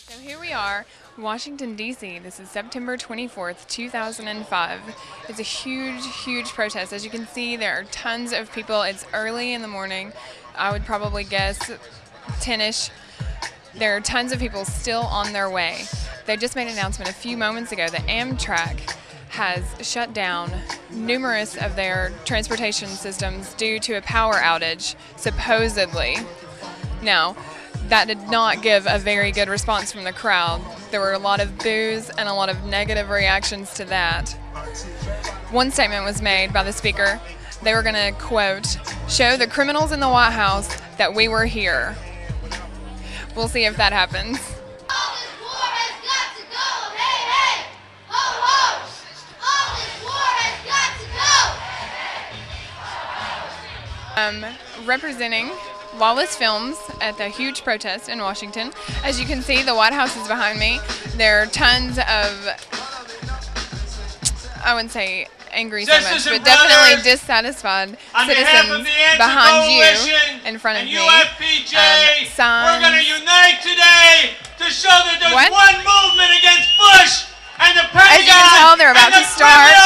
So here we are, Washington, D.C. This is September 24th, 2005. It's a huge, huge protest. As you can see, there are tons of people. It's early in the morning. I would probably guess 10-ish. There are tons of people still on their way. They just made an announcement a few moments ago that Amtrak has shut down numerous of their transportation systems due to a power outage, supposedly. Now, that did not give a very good response from the crowd. There were a lot of boos and a lot of negative reactions to that. One statement was made by the speaker. They were going to, quote, show the criminals in the White House that we were here. We'll see if that happens. Representing Lawless Films at the huge protest in Washington. As you can see, the White House is behind me. There are tons of, I wouldn't say angry so much, but definitely dissatisfied citizens behind you, in front of me. Signs. We're going to unite today to show that there's one movement against Bush and the Pentagon. As you can tell, they're about to start.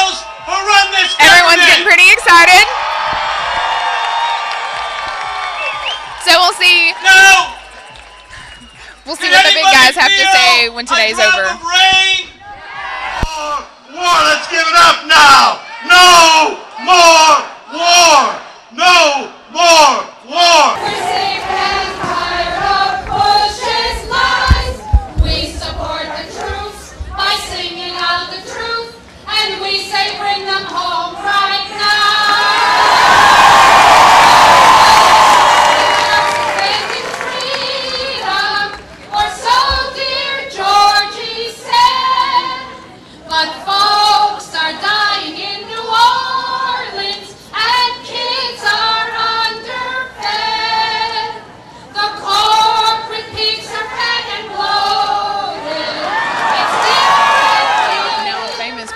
Everyone's getting pretty excited. So we'll see. No. We'll see what the big guys have to say when today's over. War, let's give it up now. No more war. No more war. We're sick and tired of Bush's lies. We support the troops by singing out the truth, and we say bring them home right now.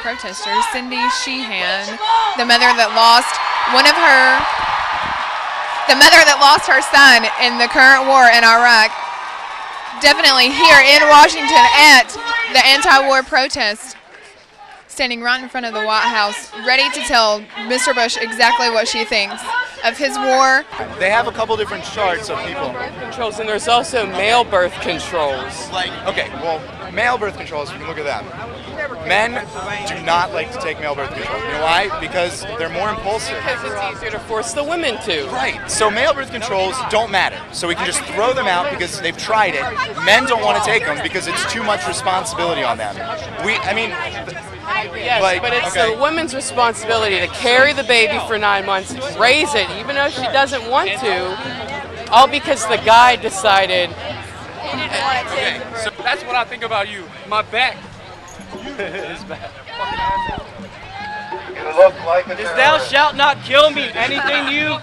Protesters, Cindy Sheehan, the mother that lost her son in the current war in Iraq, definitely here in Washington at the anti-war protest, standing right in front of the White House, ready to tell Mr. Bush exactly what she thinks of his war. They have a couple different charts of people. Controls, and there's also male birth controls. Okay, well, male birth controls, you can look at that. Men do not like to take male birth control. You know why? Because they're more impulsive. Because it's easier to force the women to. Right. So male birth controls don't matter. So we can just throw them out because they've tried it. Men don't want to take them because it's too much responsibility on them. Yes, but it's the woman's responsibility to carry the baby for 9 months, raise it, even though she doesn't want to, all because the guy decided. Okay, so that's what I think about you. My back. His back. You look like a Is thou shalt not kill me anything you?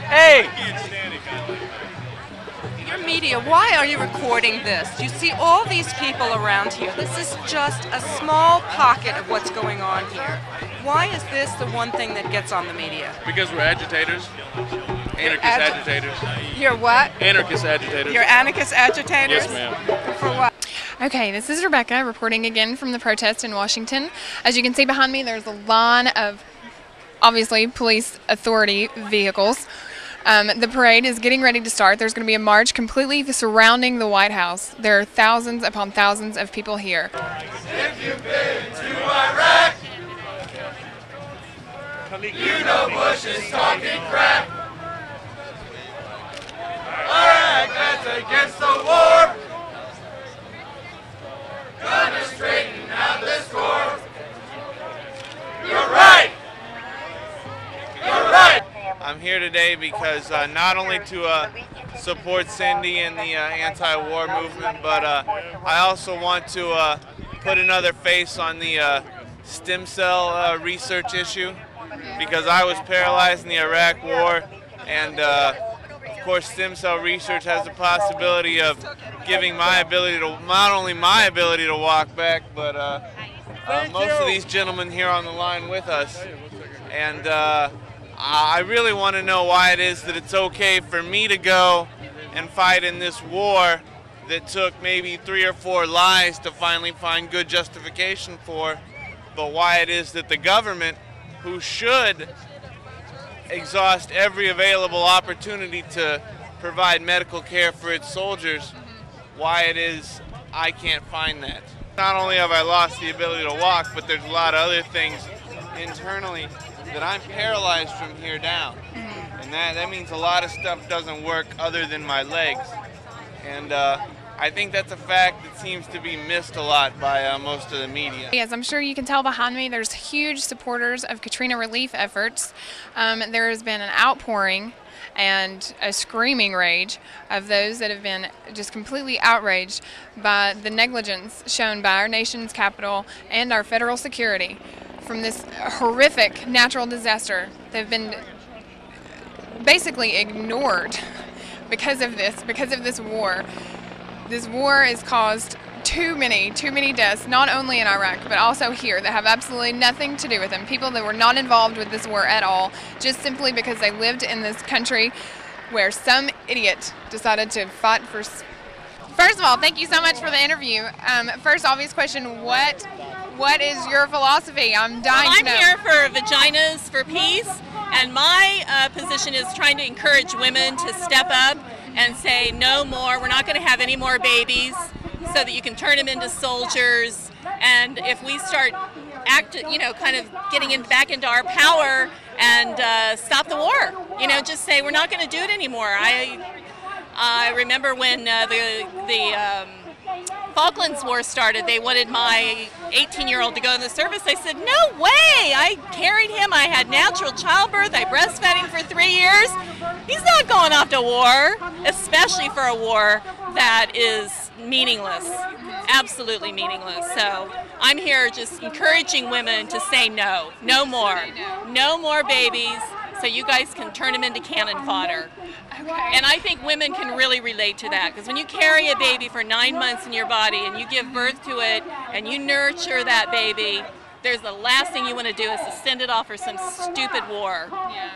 Hey! Your media, why are you recording this? You see all these people around here. This is just a small pocket of what's going on here. Why is this the one thing that gets on the media? Because we're agitators. Anarchist agitators. You're what? Anarchist agitators. You're anarchist agitators? Yes, ma'am. For what? Okay, this is Rebecca reporting again from the protest in Washington. As you can see behind me, there's a line of, obviously, police authority vehicles. The parade is getting ready to start. There's going to be a march completely surrounding the White House. There are thousands upon thousands of people here. If you've been to Iraq, you know Bush is talking crap. Iraq, that's against the war. Gonna straighten out the score. You're right. You're right. I'm here today because not only to support Cindy and the anti-war movement, but I also want to put another face on the stem cell research issue, because I was paralyzed in the Iraq War, and of course stem cell research has the possibility of giving my ability to, not only my ability to walk back, but most of these gentlemen here on the line with us. And I really want to know why it is that it's okay for me to go and fight in this war that took maybe 3 or 4 lies to finally find good justification for, but why it is that the government, who should exhaust every available opportunity to provide medical care for its soldiers, why it is I can't find that. Not only have I lost the ability to walk, but there's a lot of other things internally that I'm paralyzed from here down. And that means a lot of stuff doesn't work other than my legs. And I think that's a fact that seems to be missed a lot by most of the media. Yes, I'm sure you can tell behind me there's huge supporters of Katrina relief efforts. There has been an outpouring and a screaming rage of those that have been just completely outraged by the negligence shown by our nation's capital and our federal security from this horrific natural disaster. They've been basically ignored because of this war. This war has caused too many deaths, not only in Iraq, but also here, that have absolutely nothing to do with them. People that were not involved with this war at all, just simply because they lived in this country where some idiot decided to fight for... First of all, thank you so much for the interview. First obvious question, what is your philosophy? I'm dying to know. I'm here for Vaginas for Peace, and my position is trying to encourage women to step up and say no more, we're not going to have any more babies, so that you can turn them into soldiers. And if we start kind of getting back into our power and stop the war, just say we're not going to do it anymore. I remember when the Falklands War started, they wanted my 18-year-old to go in the service. I said, no way! I carried him, I had natural childbirth, I breastfed him for 3 years. He's not going off to war, especially for a war that is meaningless, absolutely meaningless. So I'm here just encouraging women to say no, no more babies, so you guys can turn them into cannon fodder. Okay. And I think women can really relate to that, because when you carry a baby for 9 months in your body and you give birth to it and you nurture that baby, there's the last thing you want to do is to send it off for some stupid war. Yeah.